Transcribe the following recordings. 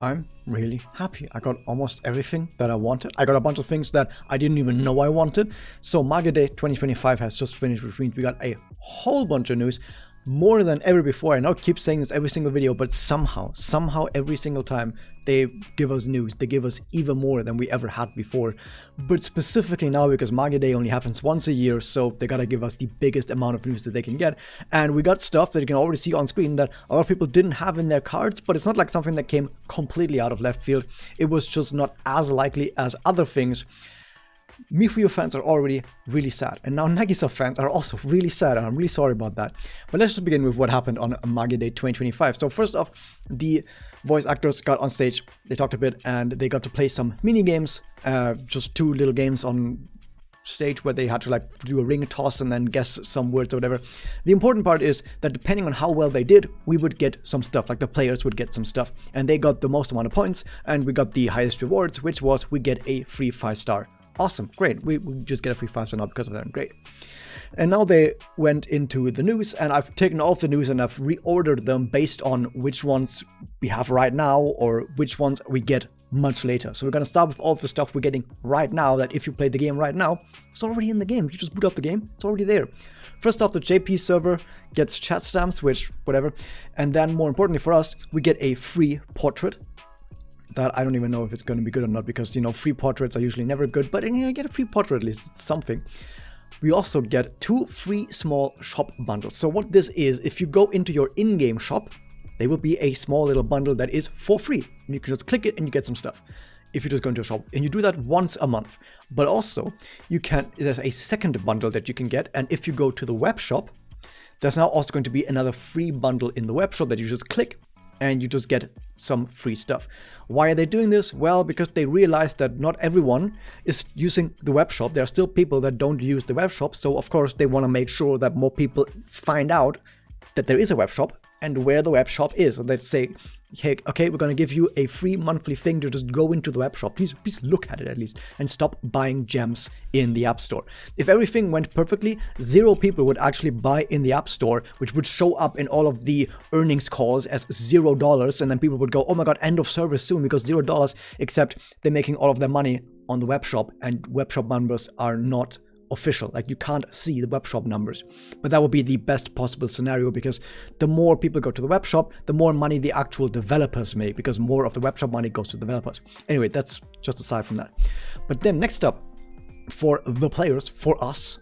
I'm really happy. I got almost everything that I wanted. I got a bunch of things that I didn't even know I wanted. So Magia Day 2025 has just finished, which means we got a whole bunch of news. More than ever before. I know I keep saying this every single video, but somehow every single time they give us news, they give us even more than we ever had before. But specifically now, because Magia Day only happens once a year, so they gotta give us the biggest amount of news that they can get. And we got stuff that you can already see on screen that a lot of people didn't have in their cards, but it's not like something that came completely out of left field. It was just not as likely as other things. Mifuyu fans are already really sad, and now Nagisa fans are also really sad, and I'm really sorry about that. But let's just begin with what happened on Magia Day 2025. So first off, the voice actors got on stage, they talked a bit, and they got to play some mini games, just 2 little games on stage where they had to like do a ring toss and then guess some words or whatever. The important part is that depending on how well they did, we would get some stuff, like the players would get some stuff, and they got the most amount of points, and we got the highest rewards, which was we get a free 5-star. Awesome, great. We just get a free 5-star now because of that. Great. And now they went into the news, and I've taken all of the news and I've reordered them based on which ones we have right now or which ones we get much later. So we're going to start with all of the stuff we're getting right now, that if you play the game right now, it's already in the game. You just boot up the game, it's already there. First off, the JP server gets chat stamps, which whatever. And then more importantly for us, we get a free portrait. That I don't even know if it's going to be good or not, because, you know, free portraits are usually never good, but I get a free portrait, at least it's something. We also get 2 free small shop bundles. So what this is, if you go into your in-game shop, there will be a small little bundle that is for free. You can just click it and you get some stuff. If you just go into a shop, and you do that once a month. But also, there's a second bundle that you can get, and if you go to the web shop, there's now also going to be another free bundle in the web shop that you just click, and you just get some free stuff. Why are they doing this? Well, because they realize that not everyone is using the web shop. There are still people that don't use the web shop, so of course they want to make sure that more people find out that there is a web shop and where the web shop is. So they say, hey, okay, we're going to give you a free monthly thing to just go into the web shop. Please look at it at least, and stop buying gems in the App Store. If everything went perfectly, 0 people would actually buy in the App Store, which would show up in all of the earnings calls as $0, and then people would go, oh my god, end of service soon because $0, except they're making all of their money on the web shop, and web shop numbers are not official. Like, you can't see the web shop numbers, but that would be the best possible scenario, because the more people go to the web shop, the more money the actual developers make, because more of the web shop money goes to developers. Anyway, that's just aside from that. But then next up, for the players, for us,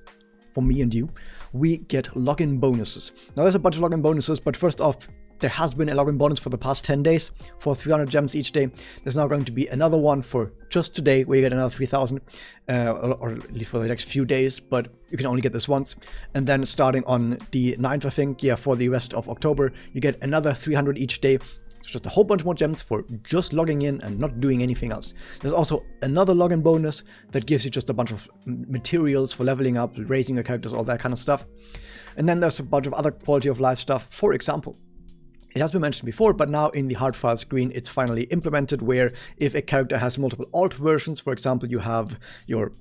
for me and you, we get login bonuses. Now there's a bunch of login bonuses, but first off, there has been a login bonus for the past 10 days for 300 gems each day. There's now going to be another one for just today, where you get another 3,000, or at least for the next few days, but you can only get this once. And then starting on the 9th, I think, yeah, for the rest of October, you get another 300 each day. It's just a whole bunch more gems for just logging in and not doing anything else. There's also another login bonus that gives you just a bunch of materials for leveling up, raising your characters, all that kind of stuff. And then there's a bunch of other quality of life stuff. For example, it has been mentioned before, but now in the hard file screen, it's finally implemented, where if a character has multiple alt versions, for example, you have your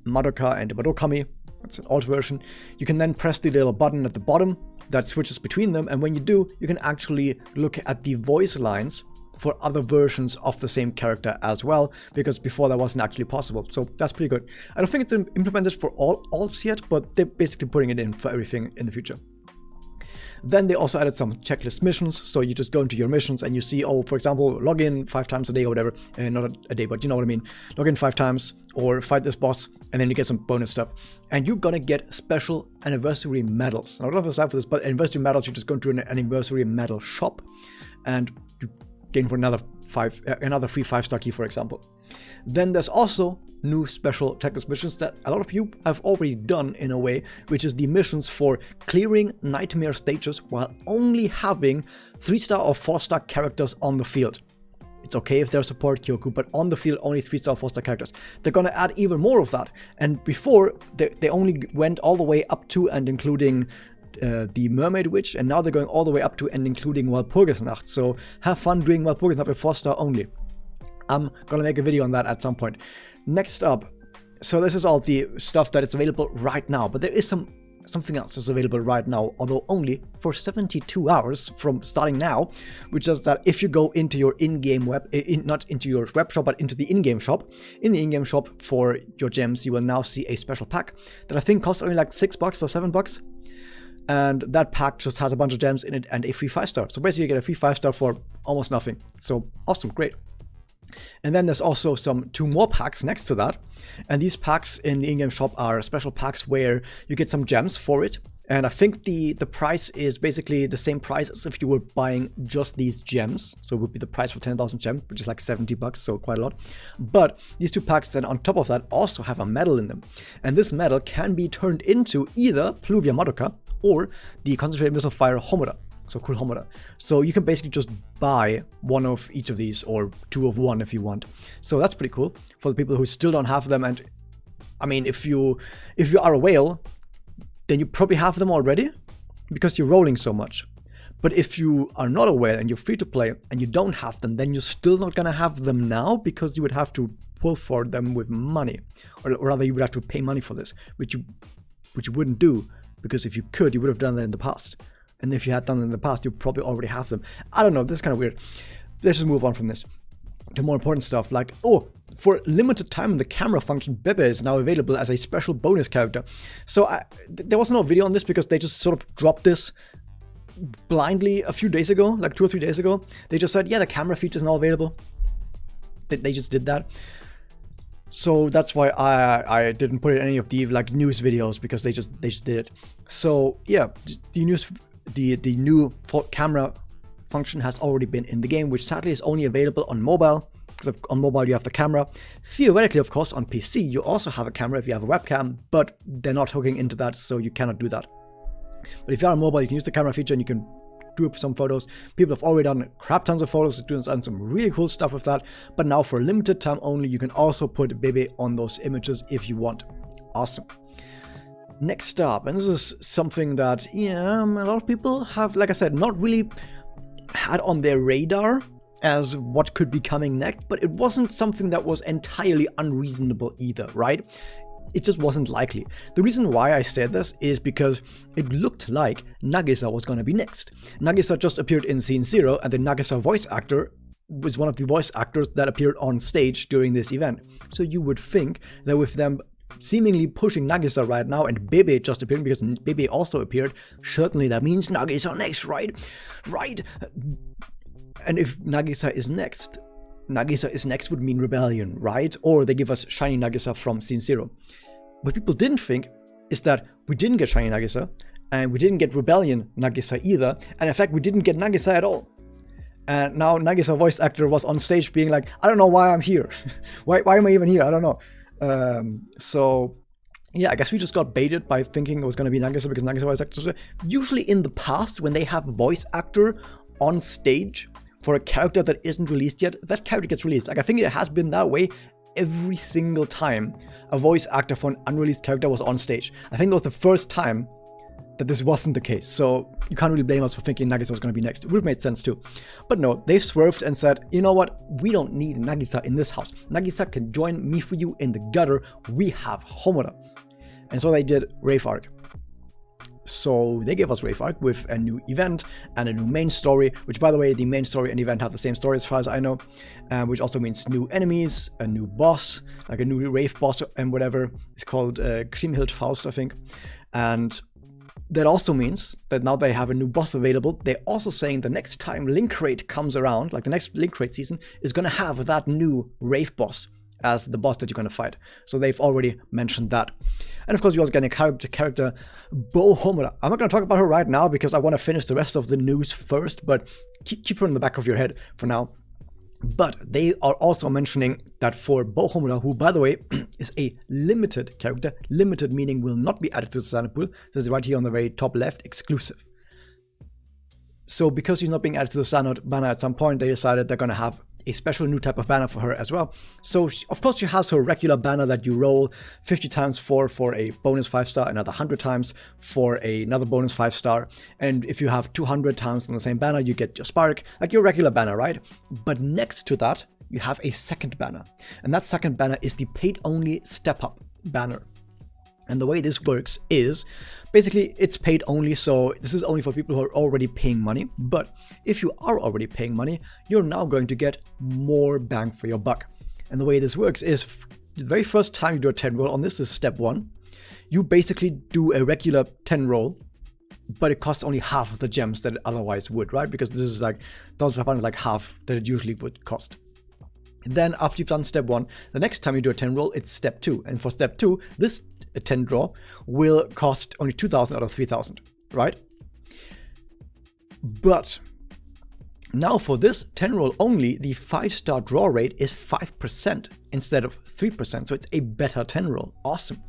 Madoka and Madokami, that's an alt version, you can then press the little button at the bottom that switches between them, and when you do, you can actually look at the voice lines for other versions of the same character as well, because before that wasn't actually possible. So that's pretty good. I don't think it's implemented for all alts yet, but they're basically putting it in for everything in the future. Then they also added some checklist missions, so you just go into your missions and you see, oh, for example, log in 5 times a day or whatever, not a day, but you know what I mean, log in 5 times or fight this boss, and then you get some bonus stuff. And you're gonna get special anniversary medals. Now, I don't have a slide for this, but anniversary medals, you just go into an anniversary medal shop and you gain for another free 5-star key, for example. Then there's also new special checklist missions that a lot of you have already done in a way, which is the missions for clearing nightmare stages while only having 3-star or 4-star characters on the field. It's okay if they're support Kyoku, but on the field only 3-star, 4-star characters. They're gonna add even more of that. And before, they only went all the way up to and including the Mermaid Witch, and now they're going all the way up to and including Walpurgisnacht. So have fun doing Walpurgisnacht with 4-star only. I'm gonna make a video on that at some point. Next up, so this is all the stuff that is available right now, but there is some something else is available right now, although only for 72 hours from starting now, which is that if you go into your in-game web, not into your web shop, but into the in-game shop, in the in-game shop for your gems, you will now see a special pack that I think costs only like $6 or $7. And that pack just has a bunch of gems in it and a free 5-star. So basically you get a free 5-star for almost nothing. So awesome, great. And then there's also two more packs next to that. And these packs in the in-game shop are special packs where you get some gems for it. And I think the price is basically the same price as if you were buying just these gems. So it would be the price for 10,000 gems, which is like $70, so quite a lot. But these two packs then on top of that also have a medal in them. And this medal can be turned into either Pluvia Madoka or the Concentrated Missile Fire Homura. So cool Homura. So you can basically just buy one of each of these or two of one if you want. So that's pretty cool for the people who still don't have them. And I mean, if you are a whale, then you probably have them already because you're rolling so much. But if you are not a whale and you're free to play and you don't have them, then you're still not gonna have them now because you would have to pull for them with money, or rather you would have to pay money for this, which you wouldn't do, because if you could, you would have done that in the past. And if you had done it in the past, you probably already have them. I don't know, this is kind of weird. Let's just move on from this to more important stuff, like, oh, for limited time, the camera function Bebe is now available as a special bonus character. So there was no video on this because they just sort of dropped this blindly a few days ago, like 2 or 3 days ago. They just said, yeah, the camera feature is now available. They just did that. So that's why I didn't put in any of the like news videos, because they just did it. So yeah, the new camera function has already been in the game, which sadly is only available on mobile. Because on mobile you have the camera. Theoretically, of course, on PC you also have a camera if you have a webcam, but they're not hooking into that, so you cannot do that. But if you're on mobile, you can use the camera feature and you can do some photos. People have already done crap tons of photos, done some really cool stuff with that. But now for a limited time only, you can also put Bebe on those images if you want. Awesome. Next up, and this is something that, yeah, a lot of people have, like I said, not really had on their radar as what could be coming next, but it wasn't something that was entirely unreasonable either, right? It just wasn't likely. The reason why I said this is because it looked like Nagisa was going to be next. Nagisa just appeared in Scene 0, and the Nagisa voice actor was one of the voice actors that appeared on stage during this event. So you would think that with them seemingly pushing Nagisa right now, and Bebe just appearing because Bebe also appeared, certainly that means Nagisa next, right? Right? And if Nagisa is next would mean Rebellion, right? Or they give us Shiny Nagisa from Scene 0. What people didn't think is that we didn't get Shiny Nagisa, and we didn't get Rebellion Nagisa either, and in fact we didn't get Nagisa at all. And now Nagisa voice actor was on stage being like, I don't know why I'm here. why am I even here? I don't know. So yeah, I guess we just got baited by thinking it was going to be Nagisa because Nagisa voice actors. Usually in the past, when they have a voice actor on stage for a character that isn't released yet, that character gets released. Like, I think it has been that way every single time a voice actor for an unreleased character was on stage. I think that was the first time that this wasn't the case. So you can't really blame us for thinking Nagisa was going to be next. It would have made sense too. But no, they swerved and said, you know what? We don't need Nagisa in this house. Nagisa can join Mifuyu in the gutter. We have Homura. And so they did Rave Arc. So they gave us Rave Arc with a new event and a new main story, which, by the way, the main story and event have the same story as far as I know, which also means new enemies, a new boss, like a new Rave boss and whatever. It's called Kriemhild Faust, I think. And that also means that now they have a new boss available. They're also saying the next time Link Raid comes around, like the next Link Raid season, is going to have that new Rave boss as the boss that you're going to fight. So they've already mentioned that. And of course, you also get a character, Bo Homura. I'm not going to talk about her right now because I want to finish the rest of the news first, but keep her in the back of your head for now. But they are also mentioning that for Bo Homura, who, by the way, is a limited character, limited meaning will not be added to the standard pool, so it's right here on the very top left, exclusive. So because she's not being added to the standard banner at some point, they decided they're going to have a special new type of banner for her as well. So of course she has her regular banner that you roll 50 times for a bonus 5-star, another 100 times for another bonus 5-star, and if you have 200 times on the same banner, you get your spark, like your regular banner, right? But next to that, you have a second banner, and that second banner is the paid only step up banner. And the way this works is basically it's paid only, so this is only for people who are already paying money. But if you are already paying money, you're now going to get more bang for your buck. And the way this works is the very first time you do a 10 roll on this is step 1. You basically do a regular 10 roll, but it costs only half of the gems that it otherwise would, right? Because this is like 1,500, like half that it usually would cost. Then after you've done step 1, the next time you do a 10 roll, it's step 2. And for step 2, this 10 draw will cost only 2,000 out of 3,000, right? But now for this 10 roll only, the 5-star draw rate is 5% instead of 3%. So it's a better 10 roll. Awesome.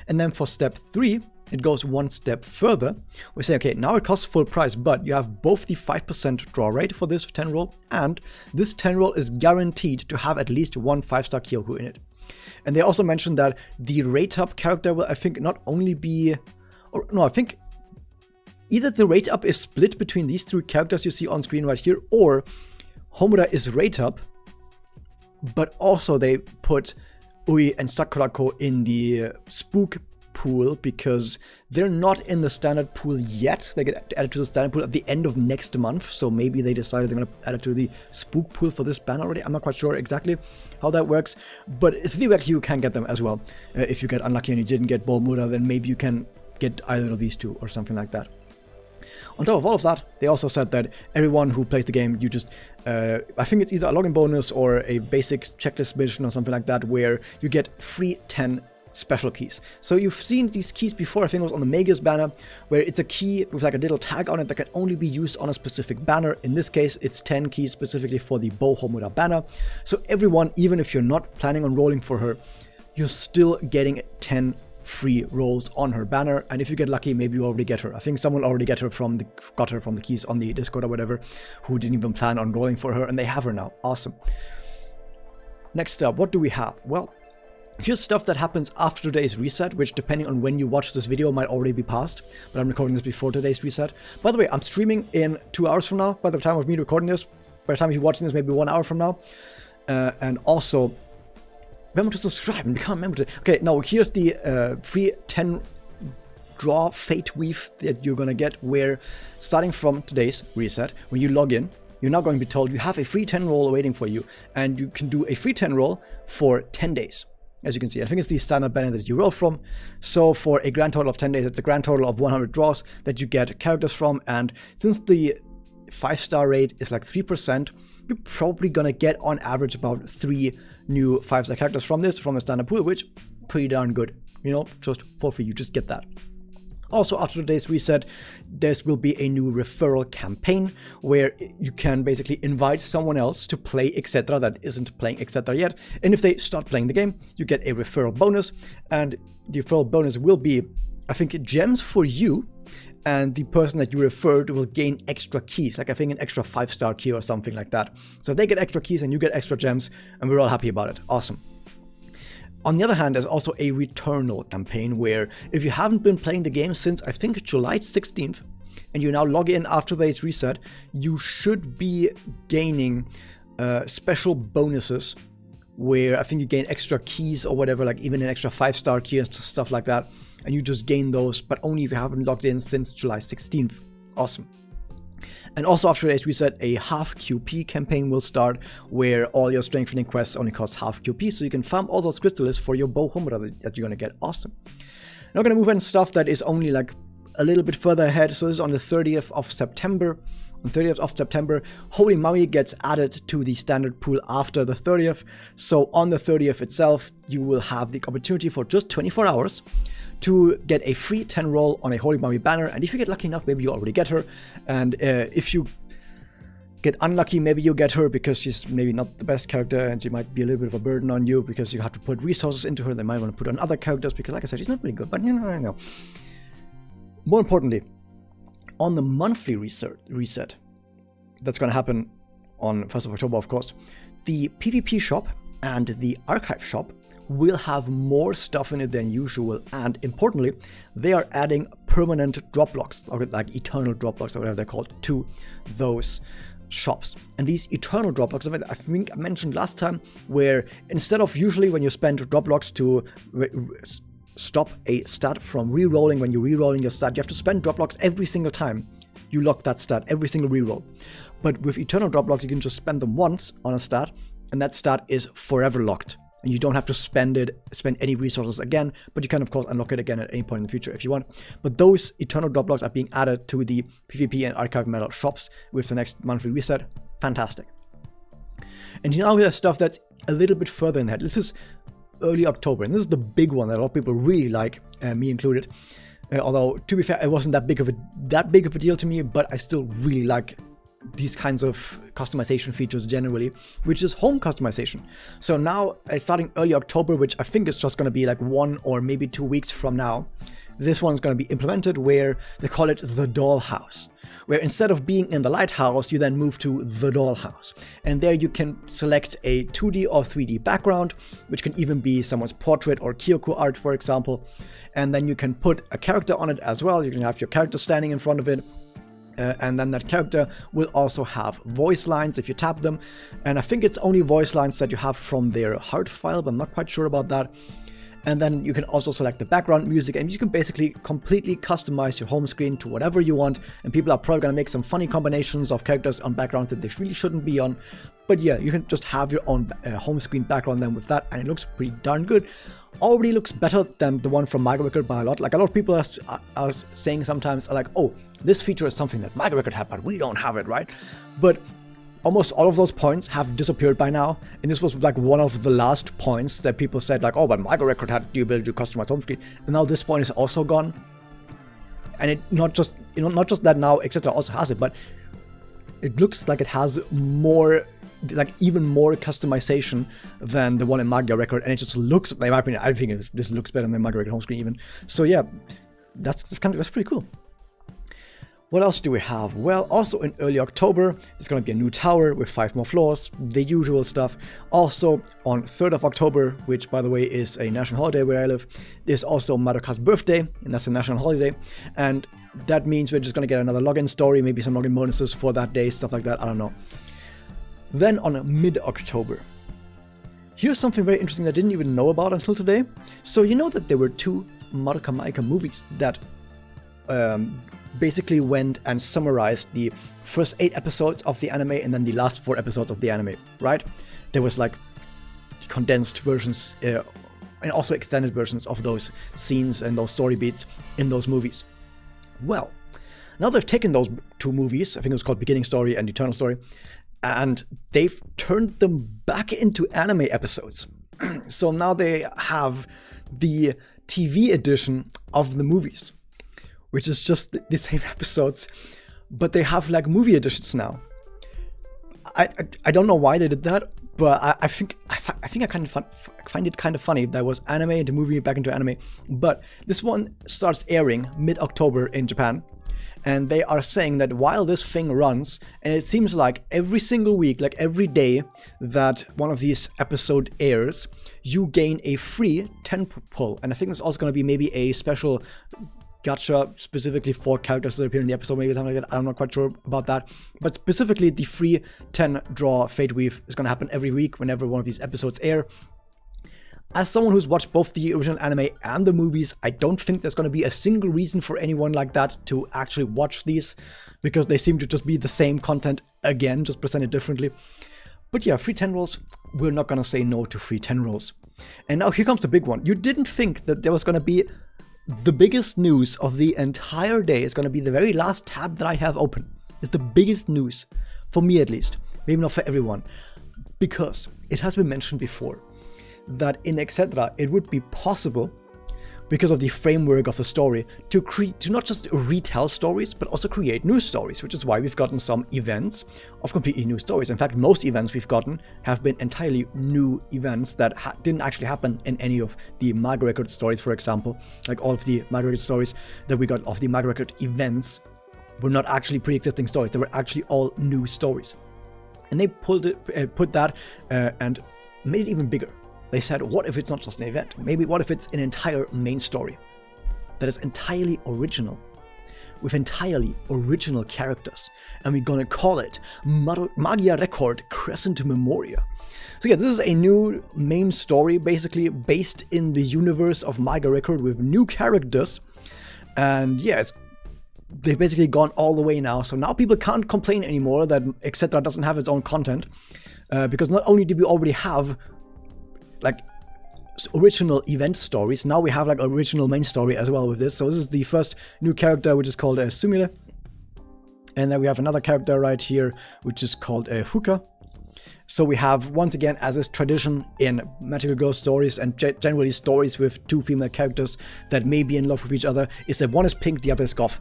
And then for step 3, it goes one step further. We say, okay, now it costs full price, but you have both the 5% draw rate for this 10 roll, and this 10 roll is guaranteed to have at least one 5-star Kyoku in it. And they also mentioned that the rate up character will, I think, not only be, or no, I think either the rate up is split between these 3 characters you see on screen right here, or Homura is rate up, but also they put Ui and Sakurako in the spook pool because they're not in the standard pool yet. They get added to the standard pool at the end of next month, so maybe they decided they're going to add it to the spook pool for this ban already. I'm not quite sure exactly how that works, but theoretically you can get them as well. If you get unlucky and you didn't get Homura, then maybe you can get either of these 2 or something like that. On top of all of that, they also said that everyone who plays the game, you just, I think it's either a login bonus or a basic checklist mission or something like that, where you get free 10 special keys. So you've seen these keys before. I think it was on the Magia's banner, where it's a key with like a little tag on it that can only be used on a specific banner. In this case, it's 10 keys specifically for the Bow Homura banner. So everyone, even if you're not planning on rolling for her, you're still getting 10 free rolls on her banner. And if you get lucky, maybe you already get her. I think someone already got her from the keys on the Discord or whatever, who didn't even plan on rolling for her, and they have her now. Awesome. Next up, what do we have? Well, here's stuff that happens after today's reset, which depending on when you watch this video might already be past, but I'm recording this before today's reset. By the way, I'm streaming in 2 hours from now, by the time of me recording this. By the time you're watching this, maybe 1 hour from now. And also, remember to subscribe and become a member. Okay, now here's the free 10 draw fate weave that you're gonna get, where starting from today's reset, when you log in, you're now going to be told you have a free 10 roll waiting for you, and you can do a free 10 roll for 10 days. As you can see, I think it's the standard banner that you roll from. So for a grand total of 10 days, it's a grand total of 100 draws that you get characters from. And since the 5-star rate is like 3%, you're probably going to get on average about 3 new 5-star characters from the standard pool, which pretty darn good. You know, just for free, you just get that. Also, after today's reset, there will be a new referral campaign where you can basically invite someone else to play etc. that isn't playing etc. yet. And if they start playing the game, you get a referral bonus. And the referral bonus will be, I think, gems for you. And the person that you referred will gain extra keys, like I think an extra 5-star key or something like that. So they get extra keys and you get extra gems, and we're all happy about it. Awesome. On the other hand, there's also a returnal campaign where if you haven't been playing the game since, I think, July 16th, and you now log in after today's reset, you should be gaining special bonuses where I think you gain extra keys or whatever, like even an extra 5-star key and stuff like that. And you just gain those, but only if you haven't logged in since July 16th. Awesome. And also after today's reset, a half QP campaign will start where all your strengthening quests only cost half QP, so you can farm all those crystals for your Bow Homura that you're gonna get. Awesome. Now I'm gonna move on to stuff that is only like a little bit further ahead. So this is on the 30th of September. On 30th of September, Holy Maui gets added to the standard pool after the 30th. So on the 30th itself, you will have the opportunity for just 24 hours to get a free 10 roll on a Holy Maui banner. And if you get lucky enough, maybe you already get her. And if you get unlucky, maybe you get her because she's maybe not the best character and she might be a little bit of a burden on you because you have to put resources into her. They might want to put on other characters because, like I said, she's not really good, but you know. More importantly, on the monthly reset, that's going to happen on 1st of October, of course, the PvP shop and the archive shop will have more stuff in it than usual, and importantly, they are adding permanent drop blocks, or like eternal drop blocks, or whatever they're called, to those shops. And these eternal drop blocks, I think I mentioned last time, where instead of usually when you spend drop blocks to stop a stat from re-rolling when you're re-rolling your stat. You have to spend drop locks every single time you lock that stat, every single re-roll. But with eternal drop locks, you can just spend them once on a stat, and that stat is forever locked. And you don't have to spend any resources again, but you can of course unlock it again at any point in the future if you want. But those eternal drop locks are being added to the PvP and Archive Metal shops with the next monthly reset. Fantastic. And now we have stuff that's a little bit further in that. This is early October, and this is the big one that a lot of people really like, me included. Although to be fair, it wasn't that big of a deal to me, but I still really like these kinds of customization features generally, which is home customization. So now, starting early October, which I think is just going to be like 1 or maybe 2 weeks from now, this one's going to be implemented where they call it the dollhouse, where instead of being in the lighthouse, you then move to the dollhouse. And there you can select a 2D or 3D background, which can even be someone's portrait or Kyoko art, for example. And then you can put a character on it as well. You can have your character standing in front of it. And then that character will also have voice lines if you tap them. And I think it's only voice lines that you have from their heart file, but I'm not quite sure about that. And then you can also select the background music, and you can basically completely customize your home screen to whatever you want. And people are probably going to make some funny combinations of characters on backgrounds that they really shouldn't be on. But yeah, you can just have your own home screen background then with that, and it looks pretty darn good. Already looks better than the one from Magia Record by a lot. Like a lot of people are saying sometimes, are like, oh, this feature is something that Magia Record had, but we don't have it, right? But almost all of those points have disappeared by now, and this was like one of the last points that people said like, oh, but Magia Record had the ability to customize home screen, and now this point is also gone. And it not just that now Etc. also has it, but it looks like it has more, like even more customization than the one in Magia Record, and it just looks, in my opinion, I think this looks better than Magia Record home screen even. So yeah, that's pretty cool. What else do we have? Well, also in early October, there's going to be a new tower with 5 more floors, the usual stuff. Also, on 3rd of October, which by the way is a national holiday where I live, there's also Madoka's birthday, and that's a national holiday. And that means we're just going to get another login story, maybe some login bonuses for that day, stuff like that, I don't know. Then on mid-October, here's something very interesting that I didn't even know about until today. So you know that there were 2 Madoka Magica movies that basically went and summarized the first 8 episodes of the anime and then the last 4 episodes of the anime, right? There was like condensed versions and also extended versions of those scenes and those story beats in those movies. Well, now they've taken those 2 movies, I think it was called Beginning Story and Eternal Story, and they've turned them back into anime episodes. So now they have the TV edition of the movies, which is just the same episodes, but they have like movie editions now. I don't know why they did that, but I think I find it kind of funny that was anime into movie back into anime. But this one starts airing mid-October in Japan, and they are saying that while this thing runs, and it seems like every single week, like every day that one of these episodes airs, you gain a free 10 pull. And I think there's also going to be maybe a special gacha specifically for characters that appear in the episode, maybe something like that. I'm not quite sure about that. But specifically, the free 10 draw Fate Weave is going to happen every week whenever one of these episodes air. As someone who's watched both the original anime and the movies, I don't think there's going to be a single reason for anyone like that to actually watch these, because they seem to just be the same content again, just presented differently. But yeah, free 10 rolls, we're not going to say no to free 10 rolls. And now here comes the big one. You didn't think that there was going to be the biggest news of the entire day. Is going to be the very last tab that I have open. It's the biggest news, for me at least, maybe not for everyone, because it has been mentioned before that in Etc. it would be possible, because of the framework of the story, to not just retell stories, but also create new stories, which is why we've gotten some events of completely new stories. In fact, most events we've gotten have been entirely new events that didn't actually happen in any of the Magia Record stories, for example. Like all of the Magia Record stories that we got of the Magia Record events were not actually pre-existing stories. They were actually all new stories. And they put that and made it even bigger. They said, what if it's not just an event? Maybe what if it's an entire main story that is entirely original, with entirely original characters. And we're gonna call it Magia Record Crescent Memoria. So yeah, this is a new main story, basically based in the universe of Magia Record with new characters. And yeah, they've basically gone all the way now. So now people can't complain anymore that etc. doesn't have its own content. Because not only do we already have like original event stories, now we have like original main story as well with this. So this is the first new character, which is called Sumire. And then we have another character right here, which is called Huka. So we have, once again, as is tradition in Magical Girl stories and generally stories with two female characters that may be in love with each other, is that one is pink, the other is goth.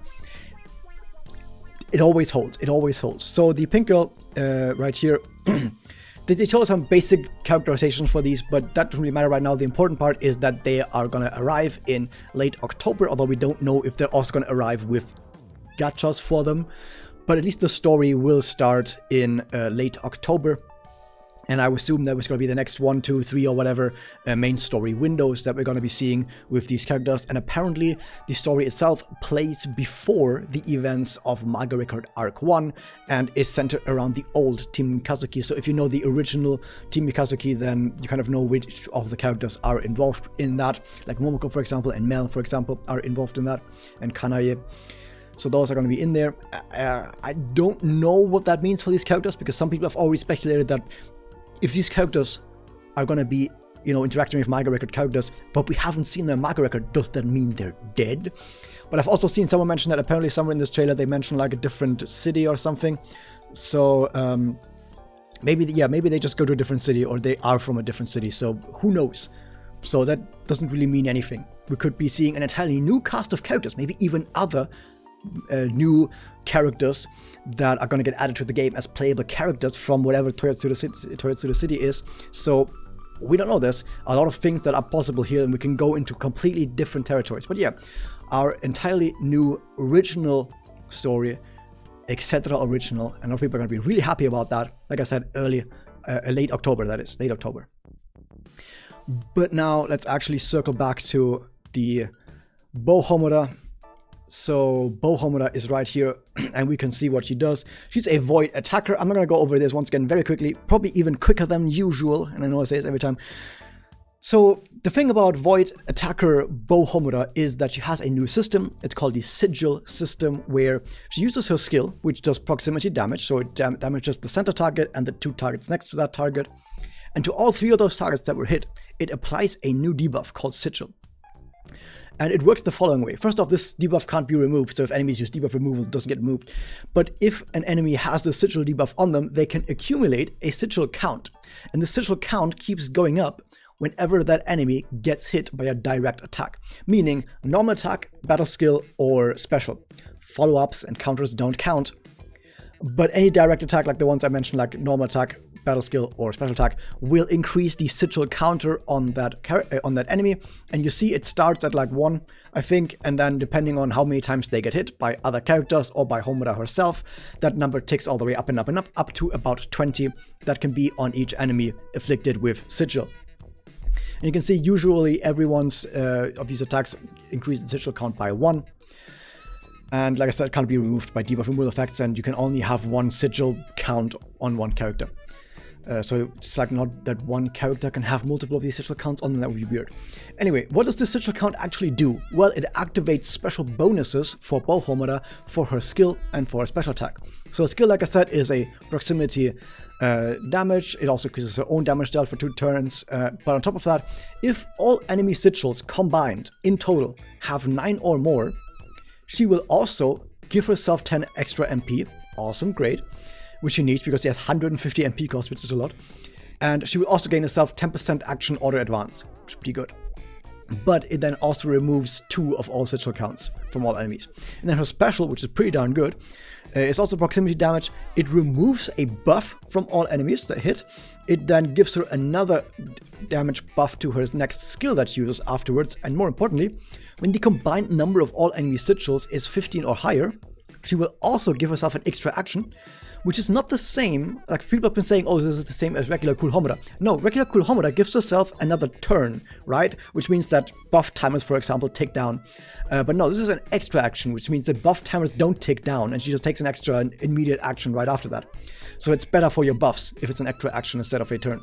It always holds. It always holds. So the pink girl right here, they told us some basic characterizations for these, but that doesn't really matter right now. The important part is that they are going to arrive in late October, although we don't know if they're also going to arrive with gachas for them. But at least the story will start in late October. And I assume that was going to be the next 1, 2, 3 or whatever main story windows that we're going to be seeing with these characters. And apparently the story itself plays before the events of Magia Record Arc 1 and is centered around the old Team Mikazuki. So if you know the original Team Mikazuki, then you kind of know which of the characters are involved in that. Like Momoko, for example, and Mel, for example, are involved in that, and Kanae. So those are going to be in there. I don't know what that means for these characters, because some people have already speculated that if these characters are going to be, you know, interacting with Magia Record characters, but we haven't seen them in Magia Record, does that mean they're dead? But I've also seen someone mention that apparently somewhere in this trailer they mentioned like a different city or something. So maybe they just go to a different city, or they are from a different city. So who knows? So that doesn't really mean anything. We could be seeing an entirely new cast of characters, maybe even other new characters that are going to get added to the game as playable characters from whatever Toyotsuda City is. So we don't know. There's a lot of things that are possible here, and we can go into completely different territories. But yeah, our entirely new original story, etc. original, and a lot of people are going to be really happy about that. Like I said earlier, late October, that is, late October. But now let's actually circle back to the Bow Homura. So Bow Homura is right here, and we can see what she does. She's a void attacker. I'm not going to go over this once again very quickly, probably even quicker than usual, and I know I say this every time. So the thing about void attacker Bow Homura is that she has a new system. It's called the Sigil system, where she uses her skill, which does proximity damage, so it damages the center target and the 2 targets next to that target. And to all 3 of those targets that were hit, it applies a new debuff called Sigil. And it works the following way. First off, this debuff can't be removed, so if enemies use debuff removal, it doesn't get removed. But if an enemy has the Sigil debuff on them, they can accumulate a Sigil count. And the Sigil count keeps going up whenever that enemy gets hit by a direct attack. Meaning, normal attack, battle skill, or special. Follow-ups and counters don't count. But any direct attack, like the ones I mentioned, like normal attack, battle skill, or special attack, will increase the Sigil counter on that enemy. And you see it starts at like 1, I think, and then depending on how many times they get hit by other characters or by Homura herself, that number ticks all the way up and up and up to about 20 that can be on each enemy afflicted with Sigil. And you can see usually everyone's of these attacks increase the Sigil count by 1. And like I said, it can't be removed by debuff removal effects, and you can only have 1 Sigil count on 1 character. So it's like not that one character can have multiple of these Sigil counts on them, that would be weird. Anyway, what does this Sigil count actually do? Well, it activates special bonuses for Bow Homura for her skill and for her special attack. So a skill, like I said, is a proximity damage. It also increases her own damage dealt for 2 turns. But on top of that, if all enemy Sigils combined in total have 9 or more, she will also give herself 10 extra MP. Awesome, great. Which she needs because she has 150 MP cost, which is a lot. And she will also gain herself 10% action order advance, which is pretty good. But it then also removes 2 of all Sigil counts from all enemies. And then her special, which is pretty darn good, is also proximity damage. It removes a buff from all enemies that hit. It then gives her another damage buff to her next skill that she uses afterwards. And more importantly, when the combined number of all enemy Sigils is 15 or higher, she will also give herself an extra action, which is not the same. Like people have been saying, oh, this is the same as regular cool Homura. No, regular cool Homura gives herself another turn, right? Which means that buff timers, for example, tick down. But no, this is an extra action, which means that buff timers don't tick down, and she just takes an extra immediate action right after that. So it's better for your buffs if it's an extra action instead of a turn.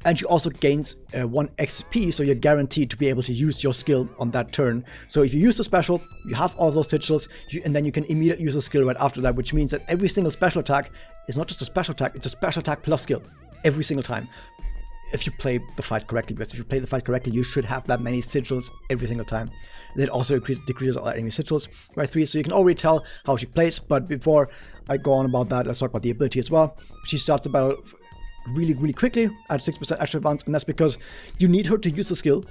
And she also gains 1 XP, so you're guaranteed to be able to use your skill on that turn. So if you use the special, you have all those sigils, and then you can immediately use a skill right after that, which means that every single special attack is not just a special attack, it's a special attack plus skill. Every single time. If you play the fight correctly, because if you play the fight correctly, you should have that many sigils every single time. It also decreases all enemy sigils by 3, so you can already tell how she plays. But before I go on about that, let's talk about the ability as well. She starts the battle really quickly at 6% extra advance, and that's because you need her to use the skill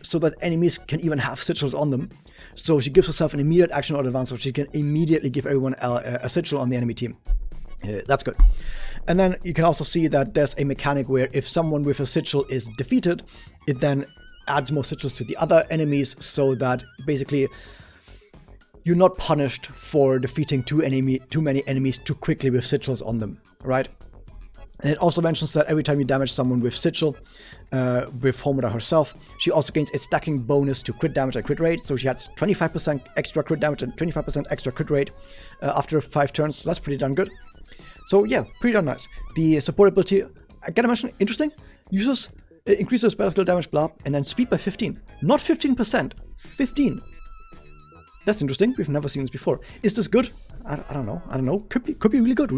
so that enemies can even have sigils on them. So she gives herself an immediate action or advance, so she can immediately give everyone a sigil on the enemy team. That's good. And then you can also see that there's a mechanic where if someone with a sigil is defeated, it then adds more sigils to the other enemies, so that basically you're not punished for defeating too many enemies too quickly with sigils on them, right? And it also mentions that every time you damage someone with sigil, with Homura herself, she also gains a stacking bonus to crit damage and crit rate. So she has 25% extra crit damage and 25% extra crit rate after 5 turns. So that's pretty darn good. So yeah, pretty darn nice. The support ability, I gotta mention, interesting. Increases spell skill damage, blah, and then speed by 15. Not 15%, 15. That's interesting. We've never seen this before. Is this good? I don't know. Could be really good.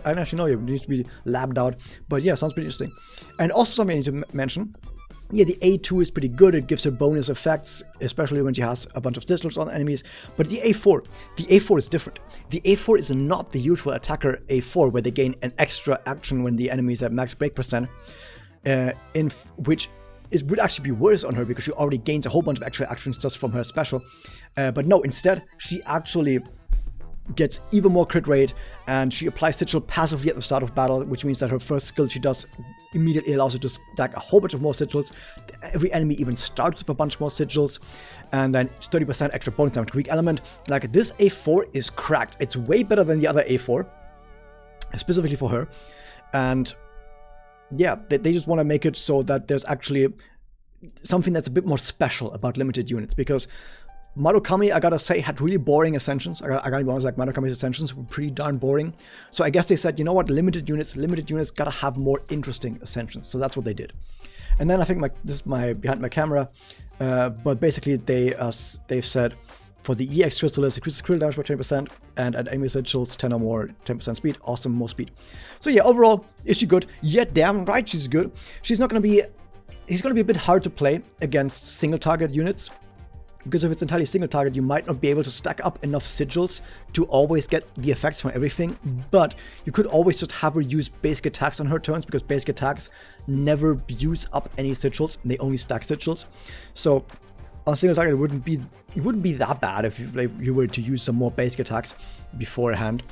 I don't actually know. It needs to be labbed out. But yeah, sounds pretty interesting. And also something I need to mention. Yeah, the A2 is pretty good. It gives her bonus effects, especially when she has a bunch of sigils on enemies. But the A4 is different. The A4 is not the usual attacker A4, where they gain an extra action when the enemy is at max break percent, in which would actually be worse on her because she already gains a whole bunch of extra actions just from her special. But no, instead, she actually gets even more crit rate, and she applies sigil passively at the start of battle, which means that her first skill she does immediately allows her to stack a whole bunch of more sigils. Every enemy even starts with a bunch more sigils, and then 30% extra bonus damage to weak element. Like, this A4 is cracked. It's way better than the other A4, specifically for her. And yeah, they just want to make it so that there's actually something that's a bit more special about limited units, because Marukami, I gotta say, had really boring ascensions. I gotta be honest, like, Marukami's ascensions were pretty darn boring. So I guess they said, you know what, limited units gotta have more interesting ascensions. So that's what they did. And then I think this is my behind my camera, but basically they've said for the EX Crystallis, increases critical damage by 20%, and at enemy sigils 10 or more, 10% speed. Awesome, more speed. So yeah, overall, is she good? Yeah, damn right she's good. He's gonna be a bit hard to play against single target units, because if it's entirely single target, you might not be able to stack up enough sigils to always get the effects from everything. But you could always just have her use basic attacks on her turns, because basic attacks never use up any sigils, and they only stack sigils. So on a single target, it wouldn't be that bad if you were to use some more basic attacks beforehand.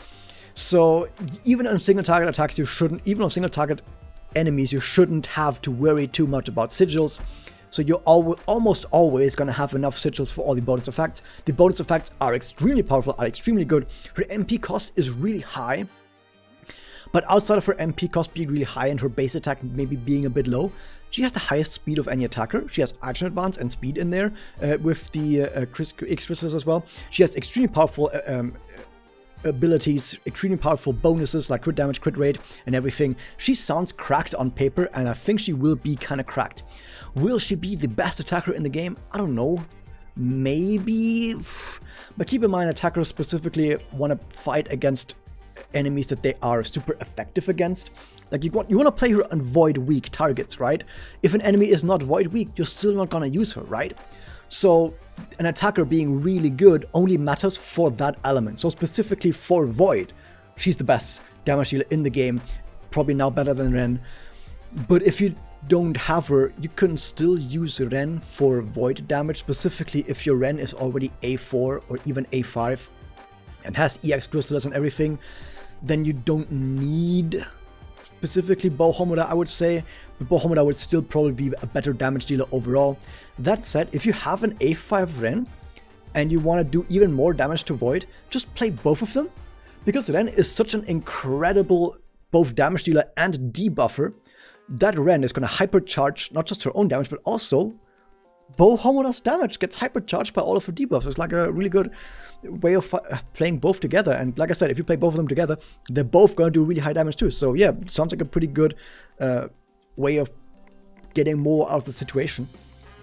So even on single target attacks, even on single target enemies, you shouldn't have to worry too much about sigils. So you're almost always going to have enough sigils for all the bonus effects. The bonus effects are extremely powerful, are extremely good. Her MP cost is really high. But outside of her MP cost being really high and her base attack maybe being a bit low, she has the highest speed of any attacker. She has action advance and speed in there with the X-Crystals as well. She has extremely powerful abilities, extremely powerful bonuses like crit damage, crit rate, and everything. She sounds cracked on paper, and I think she will be kind of cracked. Will she be the best attacker in the game? I don't know. Maybe. But keep in mind, attackers specifically want to fight against enemies that they are super effective against. Like, you want to play her on void weak targets, right? If an enemy is not void weak, you're still not gonna use her, right? So an attacker being really good only matters for that element. So specifically for void, she's the best damage dealer in the game, probably now better than Ren. But if you don't have her, you can still use Ren for void damage, specifically if your Ren is already A4 or even A5 and has EX Crystals and everything. Then you don't need specifically Bow Homura, I would say. But Bow Homura would still probably be a better damage dealer overall. That said, if you have an A5 Ren and you want to do even more damage to Void, just play both of them, Because Ren is such an incredible both damage dealer and debuffer, that Ren is going to hypercharge not just her own damage, but also both Homura's damage gets hypercharged by all of her debuffs. It's like a really good way of playing both together. And like I said, if you play both of them together, they're both going to do really high damage too. So yeah, sounds like a pretty good way of getting more out of the situation.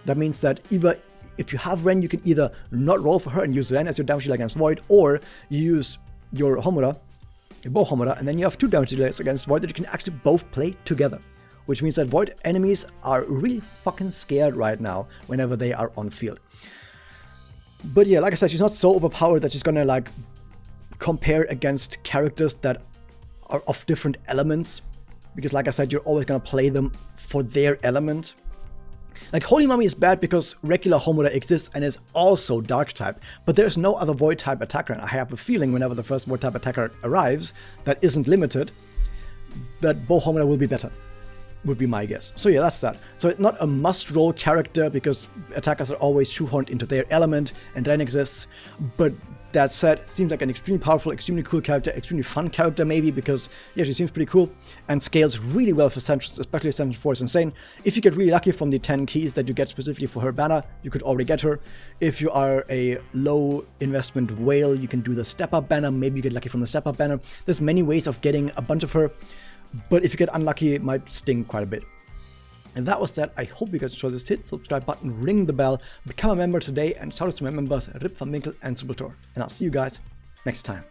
That means that either if you have Ren, you can either not roll for her and use Ren as your damage dealer against Void, or you use your Homura, your bow Homura, and then you have 2 damage dealers against Void that you can actually both play together. Which means that Void enemies are really fucking scared right now whenever they are on field. But yeah, like I said, she's not so overpowered that she's gonna like compare against characters that are of different elements. Because like I said, you're always gonna play them for their element. Like Holy Mummy is bad because regular Homura exists and is also Dark type, but there's no other Void type attacker, and I have a feeling whenever the first Void type attacker arrives that isn't limited, that bow Homura will be better. Would be my guess. So yeah, that's that. So it's not a must-roll character because attackers are always shoehorned into their element and Ren exists. But that said, seems like an extremely powerful, extremely cool character, extremely fun character maybe because yeah, she seems pretty cool and scales really well for Sentries, especially Sentry 4 is insane. If you get really lucky from the 10 keys that you get specifically for her banner, you could already get her. If you are a low investment whale, you can do the step-up banner, maybe you get lucky from the step-up banner. There's many ways of getting a bunch of her. But if you get unlucky, it might sting quite a bit. And that was that. I hope you guys enjoyed this. Hit the subscribe button, ring the bell, become a member today, and shout out to my members Rip van Winkel and Subultor. And I'll see you guys next time.